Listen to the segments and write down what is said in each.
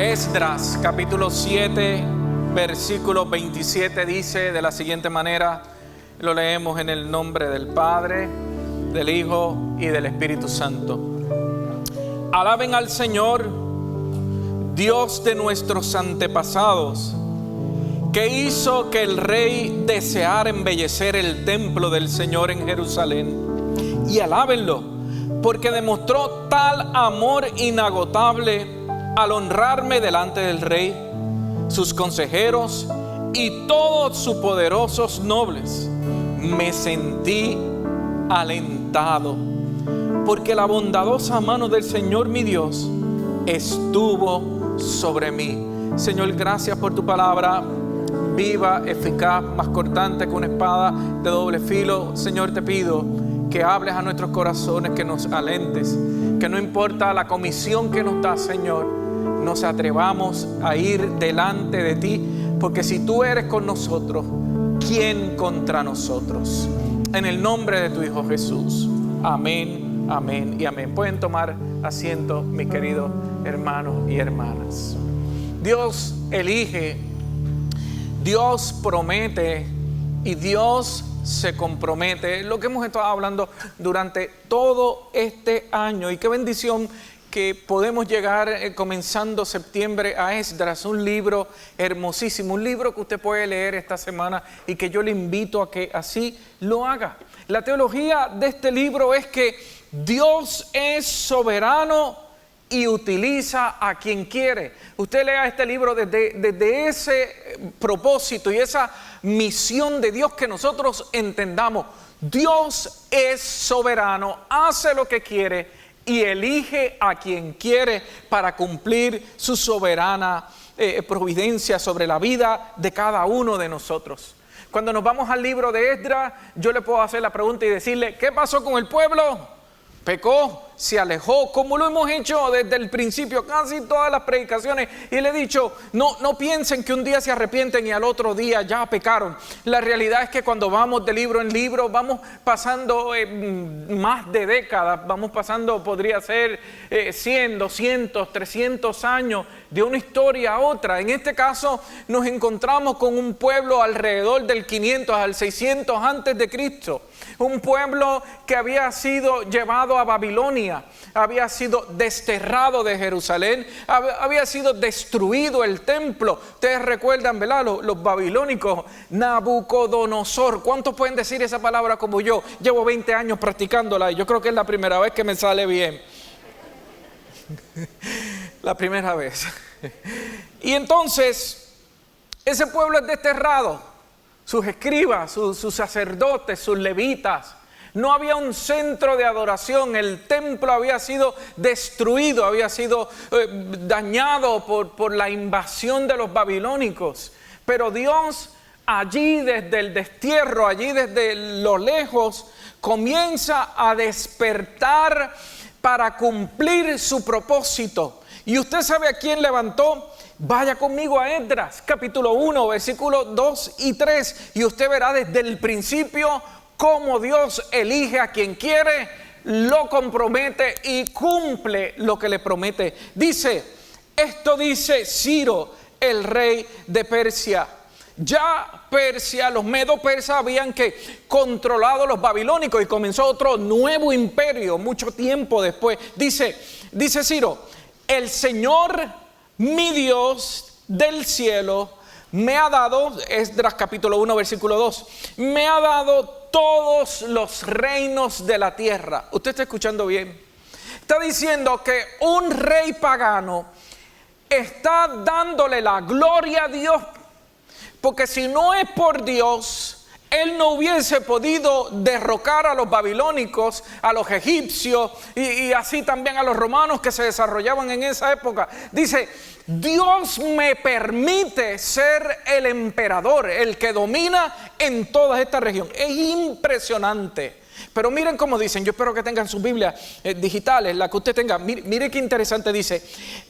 Esdras capítulo 7 versículo 27 dice de la siguiente manera, lo leemos en el nombre del Padre, del Hijo y del Espíritu Santo. Alaben al Señor, Dios de nuestros antepasados, que hizo que el rey deseara embellecer el templo del Señor en Jerusalén. Y alábenlo, porque demostró tal amor inagotable al honrarme delante del rey, sus consejeros y todos sus poderosos nobles. Me sentí alentado, porque la bondadosa mano del Señor mi Dios estuvo sobre mí. Señor, gracias por tu palabra viva, eficaz, más cortante que una espada de doble filo. Señor, te pido que hables a nuestros corazones, que nos alentes, que no importa la comisión que nos das, Señor, nos atrevamos a ir delante de ti, porque si tú eres con nosotros, ¿quién contra nosotros? En el nombre de tu Hijo Jesús. Amén, amén y amén. Pueden tomar asiento, mis queridos hermanos y hermanas. Dios elige, Dios promete y Dios se compromete. Lo que hemos estado hablando durante todo este año, y qué bendición que podemos llegar comenzando septiembre a Esdras, un libro hermosísimo, un libro que usted puede leer esta semana y que yo le invito a que así lo haga. La teología de este libro es que Dios es soberano y utiliza a quien quiere. Usted lea este libro desde ese propósito y esa misión de Dios, que nosotros entendamos. Dios es soberano, hace lo que quiere y elige a quien quiere para cumplir su soberana providencia sobre la vida de cada uno de nosotros. Cuando nos vamos al libro de Esdras, yo le puedo hacer la pregunta y decirle: ¿qué pasó con el pueblo? Pecó, se alejó, como lo hemos hecho desde el principio, casi todas las predicaciones, y le he dicho, no piensen que un día se arrepienten y al otro día ya pecaron. La realidad es que cuando vamos de libro en libro, vamos pasando más de décadas, vamos pasando, podría ser 100, 200, 300 años de una historia a otra. En este caso nos encontramos con un pueblo alrededor del 500 al 600 antes de Cristo. Un pueblo que había sido llevado a Babilonia, había sido desterrado de Jerusalén, había sido destruido el templo. Ustedes recuerdan, ¿verdad? Los babilónicos, Nabucodonosor. ¿Cuántos pueden decir esa palabra como yo? Llevo 20 años practicándola y yo creo que es la primera vez que me sale bien. La primera vez. Y entonces, ese pueblo es desterrado. Sus escribas, sus sacerdotes, sus levitas. No había un centro de adoración. El templo había sido destruido, había sido dañado por la invasión de los babilónicos. Pero Dios, allí desde el destierro, allí desde lo lejos, comienza a despertar para cumplir su propósito. ¿Y usted sabe a quién levantó? Vaya conmigo a Esdras, capítulo 1, versículos 2 y 3, y usted verá desde el principio cómo Dios elige a quien quiere, lo compromete y cumple lo que le promete. Esto dice Ciro, el rey de Persia. Ya Persia, los medo-persas habían controlado los babilónicos y comenzó otro nuevo imperio mucho tiempo después. Dice Ciro: el Señor mi Dios del cielo me ha dado, Esdras capítulo 1 versículo 2, me ha dado todos los reinos de la tierra. ¿Usted está escuchando bien? Está diciendo que un rey pagano está dándole la gloria a Dios, porque si no es por Dios, él no hubiese podido derrocar a los babilónicos, a los egipcios y así también a los romanos que se desarrollaban en esa época. Dice: Dios me permite ser el emperador, el que domina en toda esta región. Es impresionante. Pero miren cómo dicen, yo espero que tengan sus Biblias digitales, la que usted tenga. Mire qué interesante dice: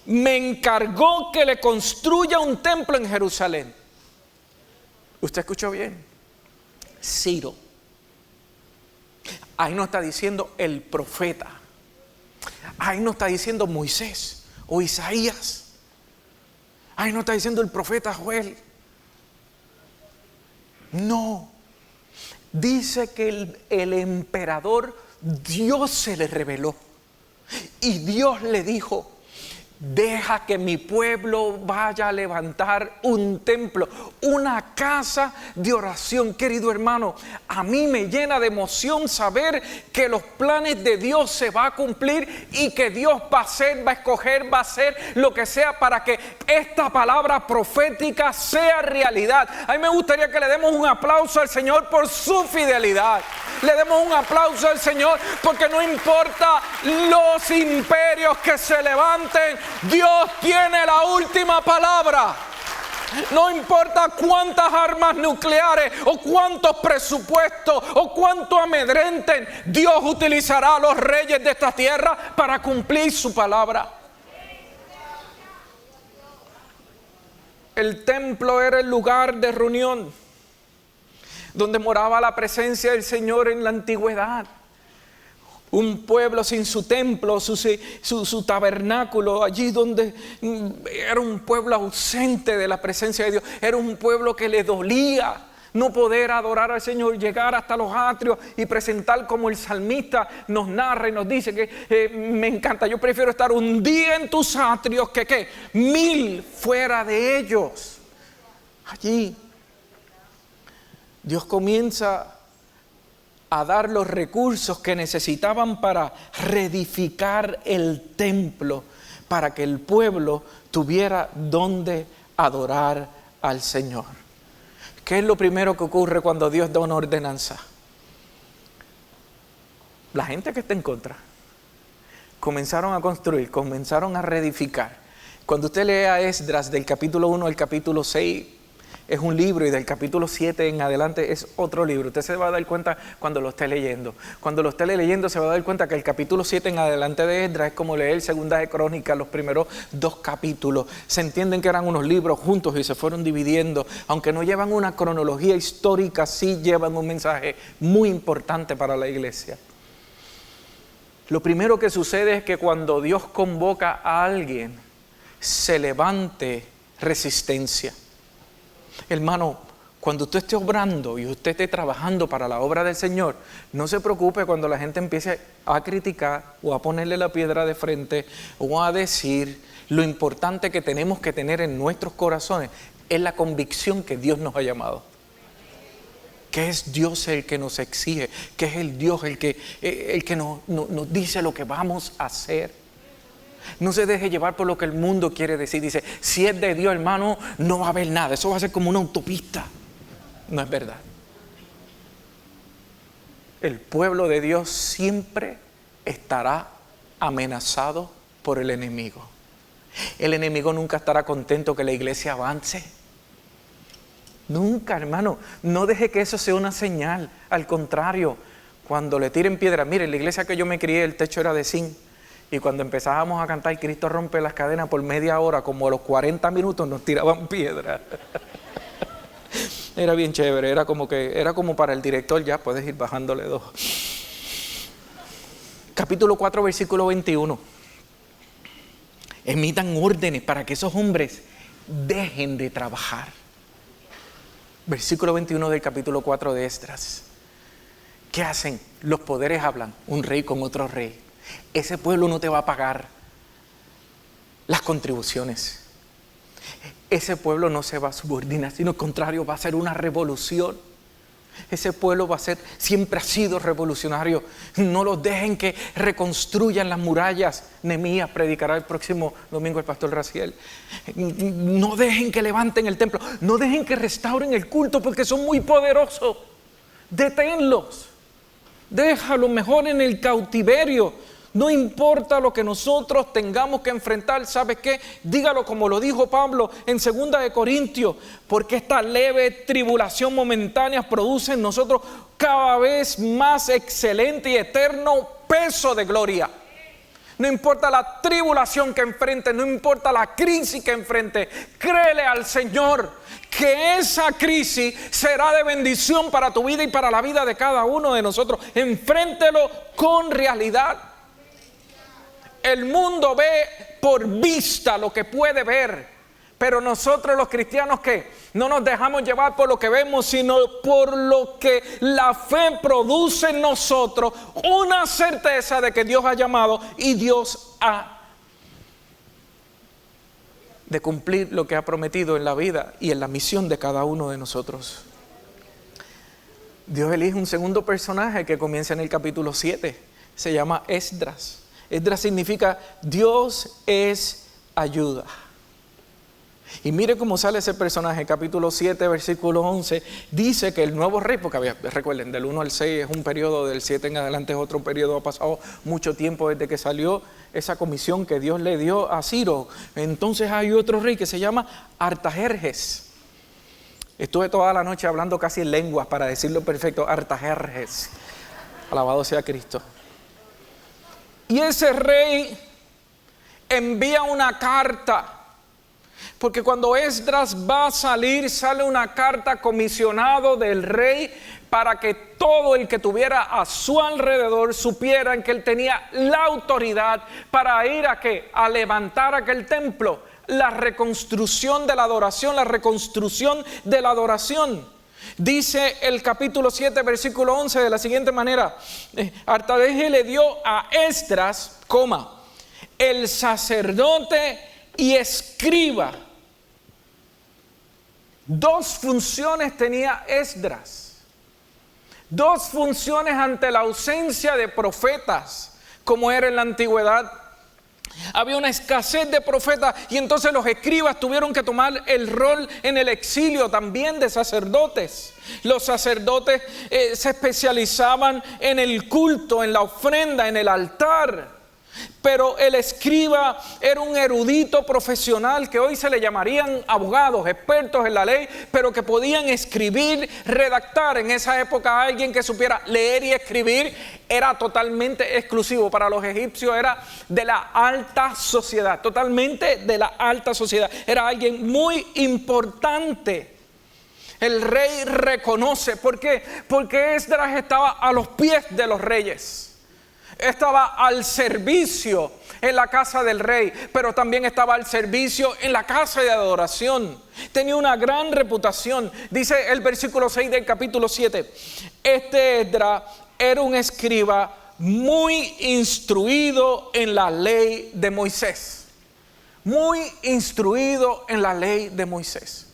me encargó que le construya un templo en Jerusalén. ¿Usted escuchó bien? Ciro. Ahí no está diciendo el profeta. Ahí no está diciendo Moisés o Isaías. Ay, no está diciendo el profeta Joel. No. Dice que el emperador, Dios se le reveló. Y Dios le dijo: deja que mi pueblo vaya a levantar un templo, una casa de oración. Querido hermano, a mí me llena de emoción saber que los planes de Dios se van a cumplir y que Dios va a hacer, va a escoger, va a hacer lo que sea para que esta palabra profética sea realidad. A mí me gustaría que le demos un aplauso al Señor por su fidelidad. Le demos un aplauso al Señor porque no importa los imperios que se levanten, Dios tiene la última palabra. No importa cuántas armas nucleares o cuántos presupuestos o cuánto amedrenten, Dios utilizará a los reyes de esta tierra para cumplir su palabra. El templo era el lugar de reunión donde moraba la presencia del Señor en la antigüedad. Un pueblo sin su templo, su tabernáculo, allí donde era un pueblo ausente de la presencia de Dios. Era un pueblo que le dolía no poder adorar al Señor, llegar hasta los atrios y presentar como el salmista nos narra y nos dice que me encanta, yo prefiero estar un día en tus atrios que 1000 fuera de ellos. Allí Dios comienza a dar los recursos que necesitaban para reedificar el templo, para que el pueblo tuviera donde adorar al Señor. ¿Qué es lo primero que ocurre cuando Dios da una ordenanza? La gente que está en contra comenzaron a construir, comenzaron a reedificar. Cuando usted lea Esdras del capítulo 1 al capítulo 6, es un libro, y del capítulo 7 en adelante es otro libro. Usted se va a dar cuenta cuando lo esté leyendo. Cuando lo esté leyendo se va a dar cuenta que el capítulo 7 en adelante de Esdras es como leer Segunda de Crónicas, los primeros 2 capítulos. Se entienden que eran unos libros juntos y se fueron dividiendo. Aunque no llevan una cronología histórica, sí llevan un mensaje muy importante para la iglesia. Lo primero que sucede es que cuando Dios convoca a alguien, se levante resistencia. Hermano, cuando usted esté obrando y usted esté trabajando para la obra del Señor, no se preocupe cuando la gente empiece a criticar o a ponerle la piedra de frente o a decir. Lo importante que tenemos que tener en nuestros corazones es la convicción que Dios nos ha llamado. Que es Dios el que nos exige, que es el Dios el que nos dice lo que vamos a hacer. No se deje llevar por lo que el mundo quiere decir. Dice, si es de Dios, hermano, no va a haber nada. Eso va a ser como una autopista. No es verdad. El pueblo de Dios siempre estará amenazado por el enemigo. El enemigo nunca estará contento que la iglesia avance. Nunca, hermano. No deje que eso sea una señal. Al contrario, cuando le tiren piedras. Mire, en la iglesia que yo me crié, el techo era de zinc. Y cuando empezábamos a cantar Cristo rompe las cadenas, por media hora, como a los 40 minutos nos tiraban piedras. Era bien chévere, era como para el director, ya puedes ir bajándole 2. Capítulo 4, versículo 21. Emitan órdenes para que esos hombres dejen de trabajar. Versículo 21 del capítulo 4 de Esdras. ¿Qué hacen? Los poderes hablan, un rey con otro rey. Ese pueblo no te va a pagar las contribuciones. Ese pueblo no se va a subordinar, sino al contrario, va a ser una revolución. Ese pueblo va a ser, siempre ha sido revolucionario. No los dejen que reconstruyan las murallas. Nehemías predicará el próximo domingo el pastor Raciel. No dejen que levanten el templo. No dejen que restauren el culto porque son muy poderosos. Deténlos. Déjalo mejor en el cautiverio. No importa lo que nosotros tengamos que enfrentar, ¿sabes qué? Dígalo como lo dijo Pablo en 2 de Corintios, porque esta leve tribulación momentánea produce en nosotros cada vez más excelente y eterno peso de gloria. No importa la tribulación que enfrente, no importa la crisis que enfrente, créele al Señor que esa crisis será de bendición para tu vida y para la vida de cada uno de nosotros. Enfréntelo con realidad. El mundo ve por vista lo que puede ver, Pero nosotros los cristianos, ¿qué? No nos dejamos llevar por lo que vemos, sino por lo que la fe produce en nosotros. Una certeza de que Dios ha llamado y Dios ha de cumplir lo que ha prometido en la vida y en la misión de cada uno de nosotros. Dios elige un segundo personaje que comienza en el capítulo 7. Se llama Esdras. Esdras significa Dios es ayuda. Y mire cómo sale ese personaje, capítulo 7, versículo 11, dice que el nuevo rey, porque recuerden, del 1 al 6 es un periodo, del 7 en adelante es otro periodo, ha pasado mucho tiempo desde que salió esa comisión que Dios le dio a Ciro. Entonces hay otro rey que se llama Artajerjes. Estuve toda la noche hablando casi en lenguas para decirlo perfecto, Artajerjes. Alabado sea Cristo. Y ese rey envía una carta. Porque cuando Esdras va a salir, sale una carta comisionado del rey para que todo el que tuviera a su alrededor supieran que él tenía la autoridad para ir a ¿qué? A levantar aquel templo, la reconstrucción de la adoración, la reconstrucción de la adoración. Dice el capítulo 7, versículo 11 de la siguiente manera: Artajerjes le dio a Esdras, el sacerdote y escriba. Dos funciones tenía Esdras. Dos funciones ante la ausencia de profetas, como era en la antigüedad. Había una escasez de profetas y entonces los escribas tuvieron que tomar el rol en el exilio también de sacerdotes. Los sacerdotes se especializaban en el culto, en la ofrenda, en el altar. Pero el escriba era un erudito profesional que hoy se le llamarían abogados, expertos en la ley, pero que podían escribir, redactar. En esa época alguien que supiera leer y escribir era totalmente exclusivo. Para los egipcios era de la alta sociedad, totalmente de la alta sociedad. Era alguien muy importante. El rey reconoce. ¿Por qué? Porque Esdras estaba a los pies de los reyes. Estaba al servicio en la casa del rey, pero también estaba al servicio en la casa de adoración. Tenía una gran reputación. Dice el versículo 6 del capítulo 7. Este Esdras era un escriba muy instruido en la ley de Moisés. Muy instruido en la ley de Moisés.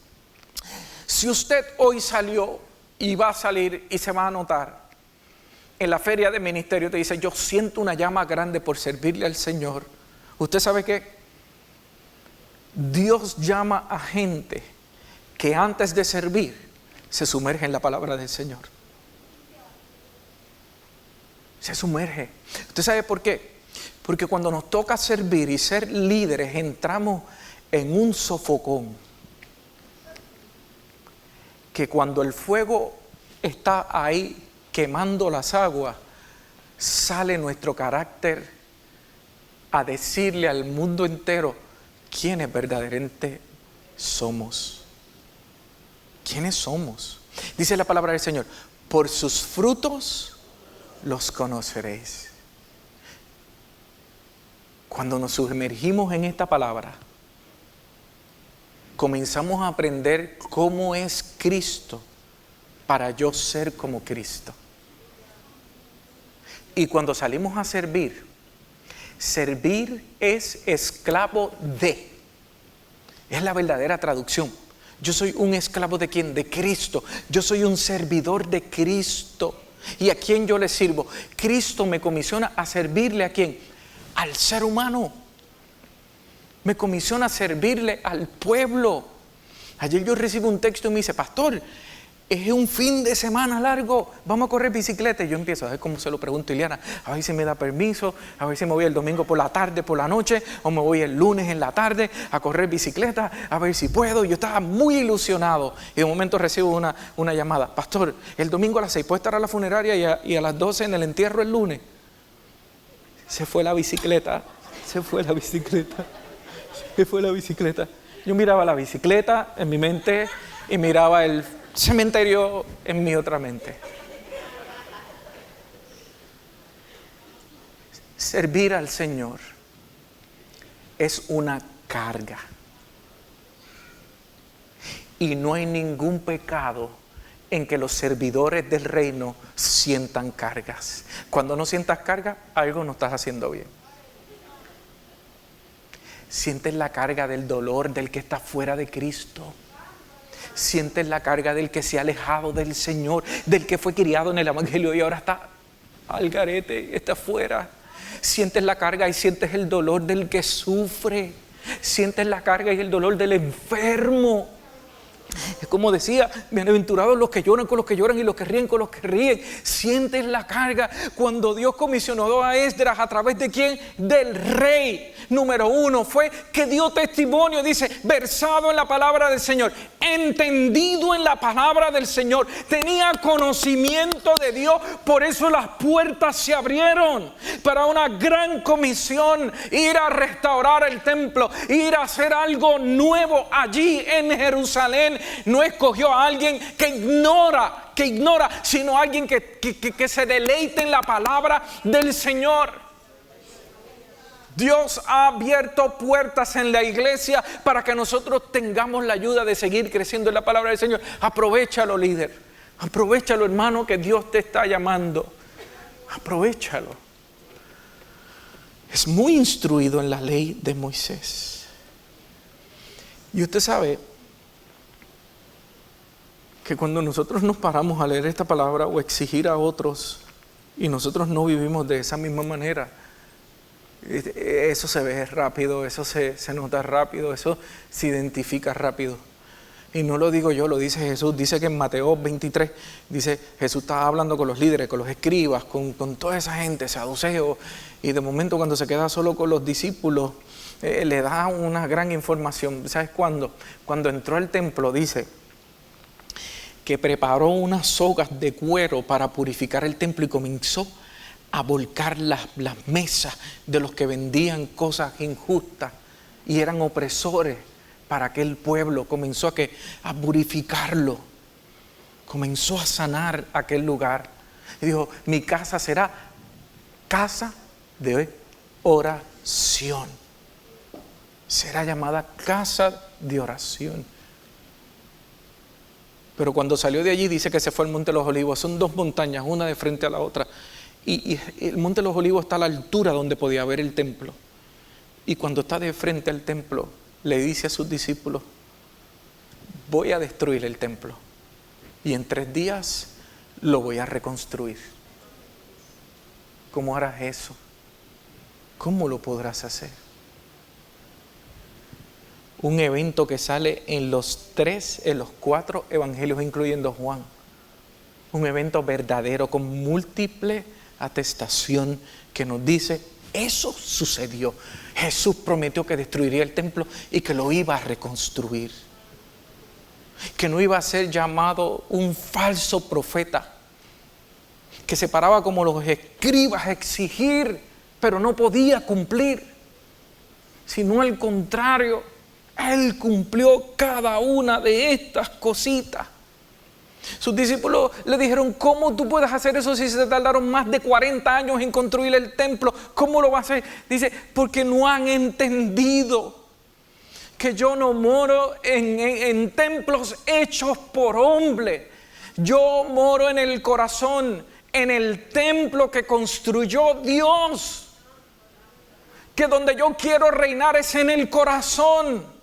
Si usted hoy salió y va a salir y se va a anotar en la feria de ministerio, te dice: yo siento una llama grande por servirle al Señor. ¿Usted sabe qué? Dios llama a gente que antes de servir se sumerge en la palabra del Señor. Se sumerge. ¿Usted sabe por qué? Porque cuando nos toca servir y ser líderes, entramos en un sofocón. Que cuando el fuego está ahí quemando las aguas, sale nuestro carácter a decirle al mundo entero quiénes verdaderamente somos. ¿Quiénes somos? Dice la palabra del Señor: por sus frutos los conoceréis. Cuando nos sumergimos en esta palabra, comenzamos a aprender cómo es Cristo para yo ser como Cristo. Y cuando salimos a servir, servir es esclavo de. Es la verdadera traducción. Yo soy un esclavo de ¿quién? De Cristo. Yo soy un servidor de Cristo. ¿Y a quién yo le sirvo? Cristo me comisiona a servirle ¿a quién? Al ser humano. Me comisiona a servirle al pueblo. Ayer yo recibo un texto y me dice: pastor, es un fin de semana largo, vamos a correr bicicleta. Y yo empiezo a ver cómo se lo pregunto a Ileana, a ver si me da permiso, a ver si me voy el domingo por la tarde, por la noche, o me voy el lunes en la tarde a correr bicicleta, a ver si puedo. Yo estaba muy ilusionado y de momento recibo una llamada: pastor, el domingo a las 6 puede estar a la funeraria y a las 12 en el entierro el lunes. Se fue la bicicleta. Yo miraba la bicicleta en mi mente y miraba el cementerio en mi otra mente. Servir al Señor es una carga. Y no hay ningún pecado en que los servidores del reino sientan cargas. Cuando no sientas carga, algo no estás haciendo bien. Sientes la carga del dolor del que está fuera de Cristo. Sientes la carga del que se ha alejado del Señor, del que fue criado en el Evangelio y ahora está al garete, está fuera. Sientes la carga y sientes el dolor del que sufre. Sientes la carga y el dolor del enfermo. Es como decía, bienaventurados los que lloran con los que lloran y los que ríen con los que ríen. Sientes la carga cuando Dios comisionó a Esdras, ¿a través de quién? Del rey. Número 1 fue que dio testimonio, dice, versado en la palabra del Señor, entendido en la palabra del Señor, tenía conocimiento de Dios. Por eso las puertas se abrieron para una gran comisión, ir a restaurar el templo, ir a hacer algo nuevo allí en Jerusalén. No escogió a alguien que ignora, sino a alguien que se deleite en la palabra del Señor. Dios ha abierto puertas en la iglesia para que nosotros tengamos la ayuda de seguir creciendo en la palabra del Señor. Aprovéchalo, líder. Aprovéchalo, hermano, que Dios te está llamando. Aprovéchalo. Es muy instruido en la ley de Moisés. Y usted sabe que cuando nosotros nos paramos a leer esta palabra o exigir a otros y nosotros no vivimos de esa misma manera, eso se ve rápido, eso se nota rápido, eso se identifica rápido. Y no lo digo yo, lo dice Jesús. Dice que en Mateo 23, dice, Jesús estaba hablando con los líderes, con los escribas, con toda esa gente, saduceos, y de momento cuando se queda solo con los discípulos, le da una gran información. ¿Sabes cuándo? Cuando entró al templo, dice que preparó unas sogas de cuero para purificar el templo y comenzó a volcar las mesas de los que vendían cosas injustas y eran opresores para aquel pueblo. Comenzó a purificarlo, comenzó a sanar aquel lugar y dijo, mi casa será casa de oración, será llamada casa de oración. Pero cuando salió de allí dice que se fue al Monte de los Olivos. Son 2 montañas, una de frente a la otra. Y el Monte de los Olivos está a la altura donde podía ver el templo. Y cuando está de frente al templo, le dice a sus discípulos, voy a destruir el templo. Y en 3 días lo voy a reconstruir. ¿Cómo harás eso? ¿Cómo lo podrás hacer? Un evento que sale en los 4 evangelios, incluyendo Juan. Un evento verdadero con múltiple atestación que nos dice, eso sucedió. Jesús prometió que destruiría el templo y que lo iba a reconstruir. Que no iba a ser llamado un falso profeta, que se paraba como los escribas a exigir, pero no podía cumplir, sino al contrario, Él cumplió cada una de estas cositas. Sus discípulos le dijeron, ¿cómo tú puedes hacer eso si se tardaron más de 40 años en construir el templo? ¿Cómo lo vas a hacer? Dice, porque no han entendido que yo no moro en templos hechos por hombre. Yo moro en el corazón, en el templo que construyó Dios. Que donde yo quiero reinar es en el corazón,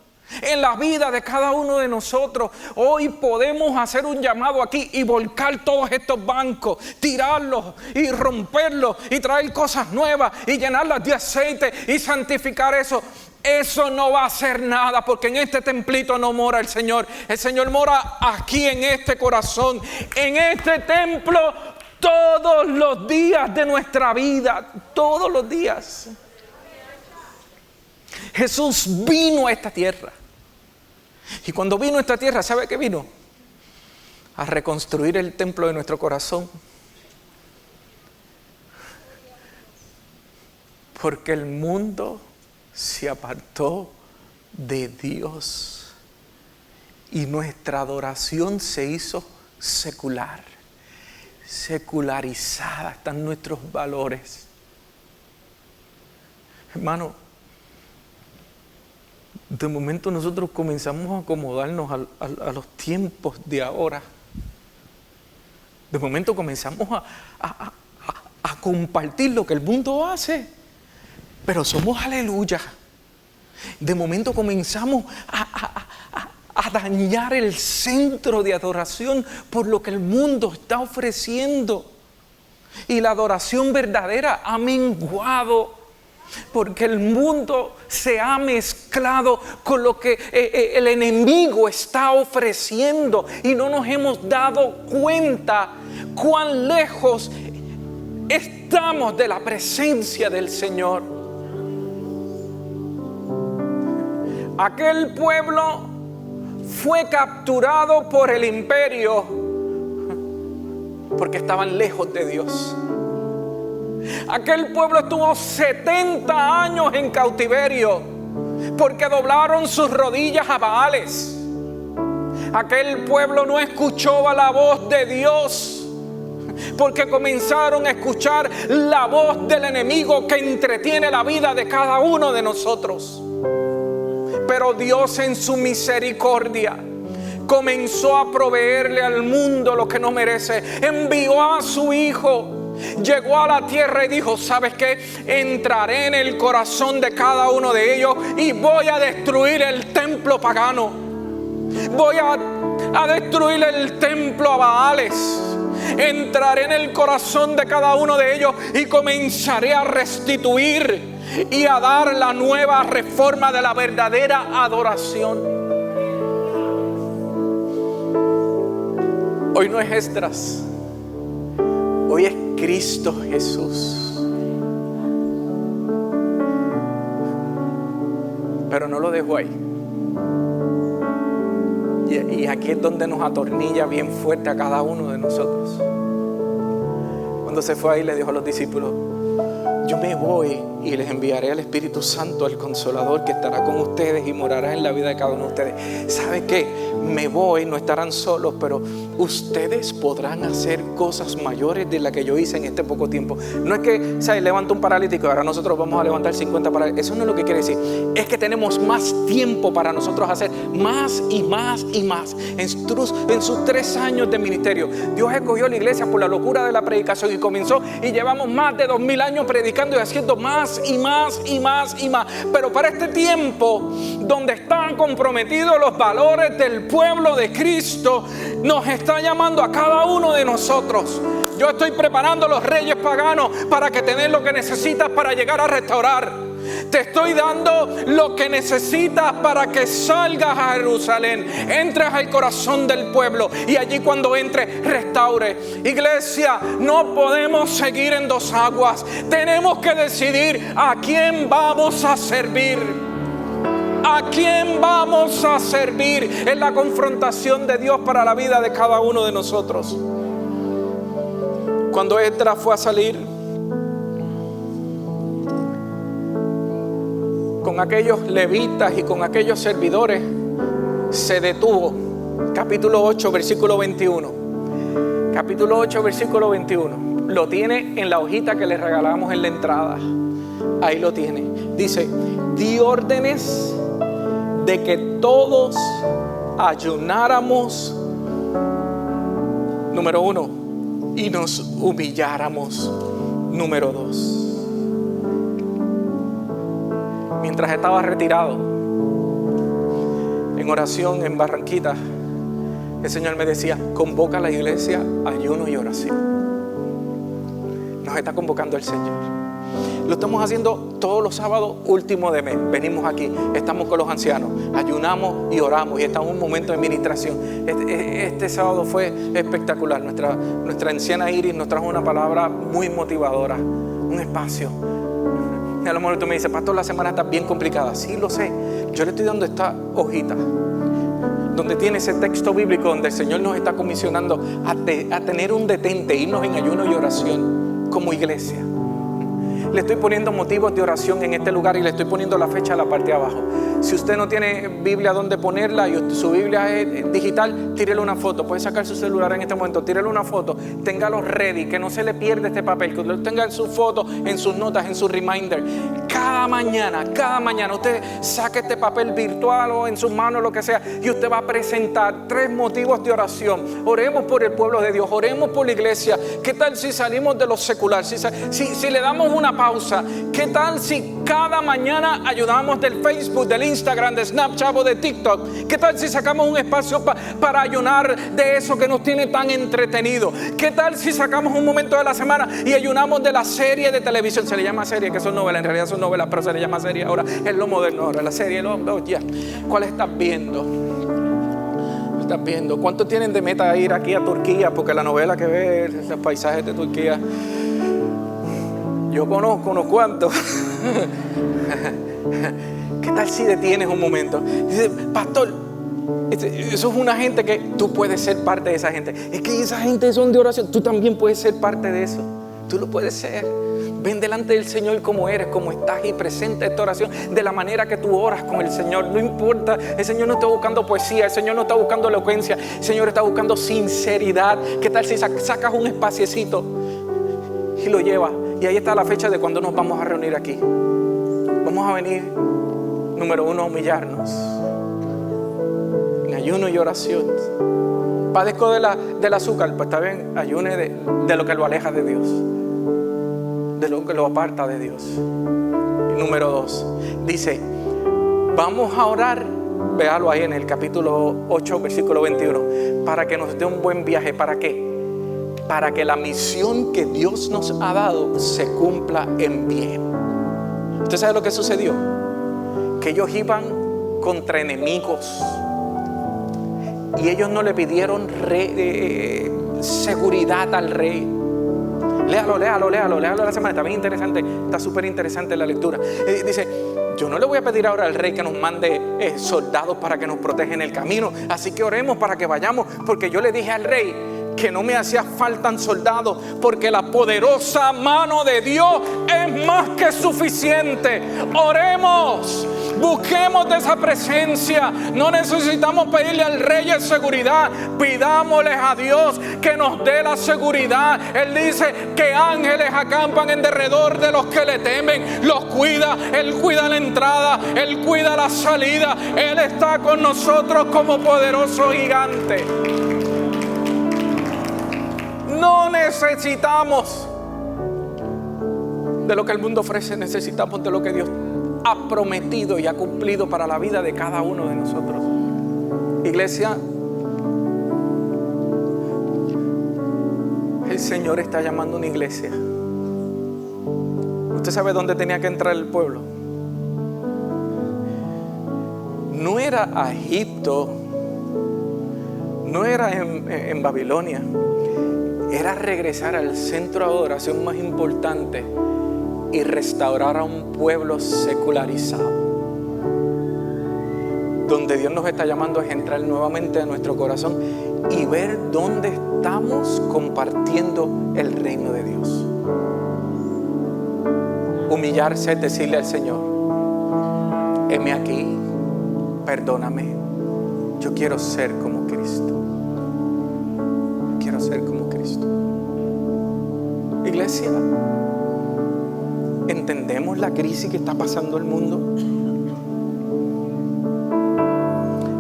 en la vida de cada uno de nosotros. Hoy podemos hacer un llamado aquí y volcar todos estos bancos, tirarlos y romperlos y traer cosas nuevas y llenarlas de aceite y santificar eso. Eso no va a hacer nada, porque en este templito no mora el Señor. El Señor mora aquí en este corazón, en este templo, todos los días de nuestra vida, todos los días. Jesús vino a esta tierra. Y cuando vino a esta tierra, ¿sabe qué vino? A reconstruir el templo de nuestro corazón. Porque el mundo se apartó de Dios y nuestra adoración se hizo secular, secularizada. Están nuestros valores. Hermano, de momento nosotros comenzamos a acomodarnos a los tiempos de ahora. De momento comenzamos a compartir lo que el mundo hace, pero somos aleluya. De momento comenzamos a dañar el centro de adoración por lo que el mundo está ofreciendo. Y la adoración verdadera ha menguado, porque el mundo se ha mezclado con lo que el enemigo está ofreciendo y no nos hemos dado cuenta cuán lejos estamos de la presencia del Señor. Aquel pueblo fue capturado por el imperio porque estaban lejos de Dios. Aquel pueblo estuvo 70 años en cautiverio porque doblaron sus rodillas a Baales. Aquel pueblo no escuchó a la voz de Dios porque comenzaron a escuchar la voz del enemigo que entretiene la vida de cada uno de nosotros. Pero Dios, en su misericordia, comenzó a proveerle al mundo lo que no merece. Envió a su Hijo. Llegó a la tierra y dijo: ¿sabes qué? Entraré en el corazón de cada uno de ellos y voy a destruir el templo pagano. Voy a destruir el templo a Baales. Entraré en el corazón de cada uno de ellos y comenzaré a restituir y a dar la nueva reforma de la verdadera adoración. Hoy no es Esdras. Hoy es Cristo Jesús. Pero no lo dejo ahí. Y aquí es donde nos atornilla bien fuerte a cada uno de nosotros. Cuando se fue ahí, le dijo a los discípulos: yo me voy y les enviaré al Espíritu Santo, al Consolador, que estará con ustedes y morará en la vida de cada uno de ustedes. ¿Sabe qué? Me voy, no estarán solos, pero ustedes podrán hacer cosas mayores de las que yo hice en este poco tiempo. No es que, ¿sabes?, levanta un paralítico y ahora nosotros vamos a levantar 50 paralíticos. Eso no es lo que quiere decir. Es que tenemos más tiempo para nosotros hacer más y más y más. En sus 3 años de ministerio, Dios escogió la iglesia por la locura de la predicación y comenzó, y llevamos más de 2000 años predicando y haciendo más y más y más y más. Pero para este tiempo donde están comprometidos los valores del pueblo de Cristo, nos está llamando a cada uno de nosotros. Yo estoy preparando los reyes paganos para que te den lo que necesitas para llegar a restaurar. Te estoy dando lo que necesitas para que salgas a Jerusalén, entres al corazón del pueblo y allí, cuando entres, restaure. Iglesia, no podemos seguir en dos aguas. Tenemos que decidir a quién vamos a servir. ¿A quién vamos a servir? Es la confrontación de Dios para la vida de cada uno de nosotros. Cuando Esdras fue a salir con aquellos levitas y con aquellos servidores, se detuvo. Capítulo 8, versículo 21. Capítulo 8, versículo 21. Lo tiene en la hojita que le regalamos en la entrada. Ahí lo tiene. Dice: di órdenes de que todos ayunáramos, número 1, y nos humilláramos, número 2. Mientras estaba retirado en oración en Barranquita, el Señor me decía: convoca a la iglesia a ayuno y oración. Nos está convocando el Señor. Lo estamos haciendo todos los sábados últimos de mes. Venimos aquí, estamos con los ancianos, ayunamos y oramos y estamos en un momento de ministración. Este sábado fue espectacular. Nuestra anciana Iris nos trajo una palabra muy motivadora, un espacio. Y a lo mejor tú me dices: pastor, la semana está bien complicada. Sí, lo sé. Yo le estoy dando esta hojita donde tiene ese texto bíblico donde el Señor nos está comisionando a tener un detente, irnos en ayuno y oración como iglesia. Le estoy poniendo motivos de oración en este lugar y le estoy poniendo la fecha a la parte de abajo. Si usted no tiene Biblia donde ponerla y su Biblia es digital, tírele una foto. Puede sacar su celular en este momento, tírele una foto, téngalo ready, que no se le pierda este papel, que usted tenga su foto en sus notas, en su reminder. cada mañana usted saque este papel virtual o en sus manos, lo que sea, y usted va a presentar 3 motivos de oración. Oremos por el pueblo de Dios, oremos por la iglesia. ¿Qué tal si salimos de lo secular? Si le damos una pausa, ¿qué tal si cada mañana ayudamos del Facebook, del Instagram, de Snapchat o de TikTok? ¿Qué tal si sacamos un espacio para ayunar de eso que nos tiene tan entretenidos? ¿Qué tal si sacamos un momento de la semana y ayunamos de la serie de televisión? Se le llama serie, que son novelas, en realidad son novelas, pero se le llama serie ahora, es lo moderno ahora, la serie, ¿cuál estás viendo? ¿Cuánto tienen de meta ir aquí a Turquía? Porque la novela que ve, los paisajes de Turquía, yo conozco unos cuantos. ¿Qué tal si detienes un momento? Dice, pastor, eso es una gente que tú puedes ser parte de esa gente. Es que esa gente son de oración. Tú también puedes ser parte de eso. Tú lo puedes ser. Ven delante del Señor como eres, como estás, y presenta esta oración de la manera que tú oras con el Señor. No importa, el Señor no está buscando poesía, el Señor no está buscando elocuencia, el Señor está buscando sinceridad. ¿Qué tal si sacas un espaciecito y lo llevas? Y ahí está la fecha de cuando nos vamos a reunir aquí. Vamos a venir, número 1, a humillarnos en ayuno y oración. Padezco del azúcar, pues está bien, ayune de lo que lo aleja de Dios, de lo que lo aparta de Dios. Y número 2, dice, vamos a orar, véalo ahí en el capítulo 8, versículo 21, para que nos dé un buen viaje. ¿Para qué? Para que la misión que Dios nos ha dado se cumpla en bien. ¿Usted sabe lo que sucedió? Que ellos iban contra enemigos y ellos no le pidieron seguridad al rey. Léalo la semana, está bien interesante, está súper interesante la lectura. Dice, yo no le voy a pedir ahora al rey que nos mande soldados para que nos protejan el camino, así que oremos para que vayamos, porque yo le dije al rey que no me hacía falta soldados, porque la poderosa mano de Dios es más que suficiente. Oremos, busquemos de esa presencia. No necesitamos pedirle al rey seguridad, pidámosles a Dios que nos dé la seguridad. Él dice que ángeles acampan en derredor de los que le temen, los cuida. Él cuida la entrada, Él cuida la salida. Él está con nosotros como poderoso gigante. No necesitamos de lo que el mundo ofrece, necesitamos de lo que Dios ha prometido y ha cumplido para la vida de cada uno de nosotros. Iglesia, el Señor está llamando a una iglesia. ¿Usted sabe dónde tenía que entrar el pueblo? No era a Egipto, no era en Babilonia. Era regresar al centro de adoración más importante y restaurar a un pueblo secularizado. Donde Dios nos está llamando es entrar nuevamente a nuestro corazón y ver dónde estamos compartiendo el reino de Dios. Humillarse es decirle al Señor, heme aquí, perdóname, yo quiero ser como Cristo. Quiero ser como Cristo. Iglesia, ¿entendemos la crisis que está pasando el mundo?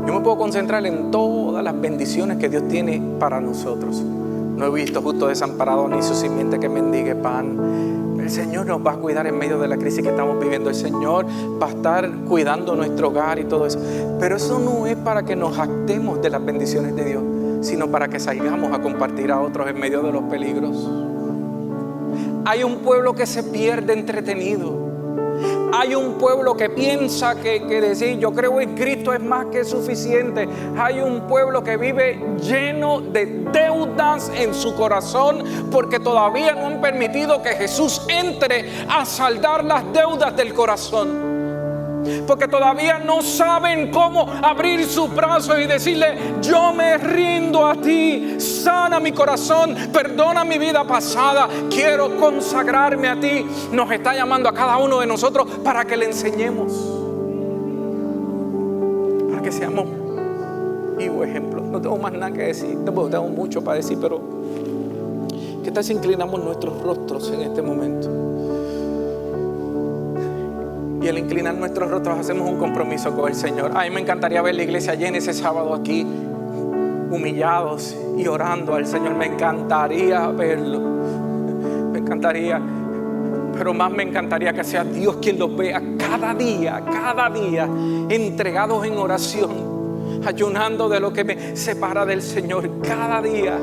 Yo me puedo concentrar en todas las bendiciones que Dios tiene para nosotros. No he visto justo desamparado ni su simiente que mendigue pan. El Señor nos va a cuidar en medio de la crisis que estamos viviendo. El Señor va a estar cuidando nuestro hogar y todo eso. Pero eso no es para que nos jactemos de las bendiciones de Dios, sino para que salgamos a compartir a otros en medio de los peligros. Hay un pueblo que se pierde entretenido. Hay un pueblo que piensa que decir yo creo en Cristo es más que suficiente. Hay un pueblo que vive lleno de deudas en su corazón porque todavía no han permitido que Jesús entre a saldar las deudas del corazón. Porque todavía no saben cómo abrir sus brazos y decirle, yo me rindo a ti, sana mi corazón, perdona mi vida pasada, quiero consagrarme a ti. Nos está llamando a cada uno de nosotros para que le enseñemos, para que seamos vivos ejemplos. No tengo más nada que decir, tengo mucho para decir, pero ¿qué tal si inclinamos nuestros rostros en este momento? Y al inclinar nuestros rostros hacemos un compromiso con el Señor. A mí me encantaría ver la iglesia llena ese sábado aquí, humillados y orando al Señor. Me encantaría verlo. Me encantaría. Pero más me encantaría que sea Dios quien los vea cada día, entregados en oración, ayunando de lo que me separa del Señor cada día.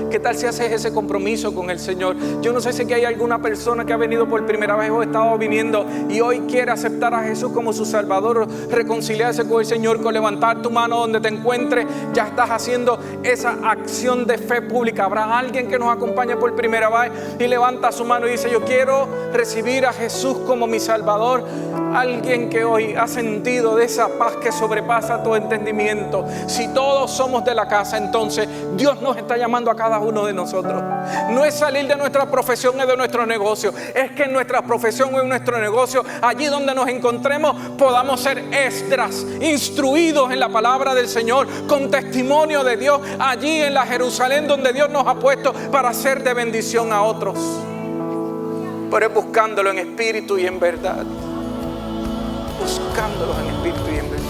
¿Qué tal si haces ese compromiso con el Señor? Yo no sé si hay alguna persona que ha venido por primera vez o ha estado viniendo y hoy quiere aceptar a Jesús como su Salvador, reconciliarse con el Señor, con levantar tu mano donde te encuentres. Ya estás haciendo esa acción de fe pública. Habrá alguien que nos acompañe por primera vez y levanta su mano y dice: yo quiero recibir a Jesús como mi Salvador. Alguien que hoy ha sentido de esa paz que sobrepasa todo entendimiento. Si todos somos de la casa, entonces Dios nos está llamando a cada uno de nosotros. No es salir de nuestra profesión y de nuestro negocio, es que en nuestra profesión o en nuestro negocio, allí donde nos encontremos, podamos ser Esdras, instruidos en la palabra del Señor, con testimonio de Dios, allí en la Jerusalén donde Dios nos ha puesto para ser de bendición a otros. Pero es buscándolo en espíritu y en verdad. Buscándolos en espíritu y en verdad.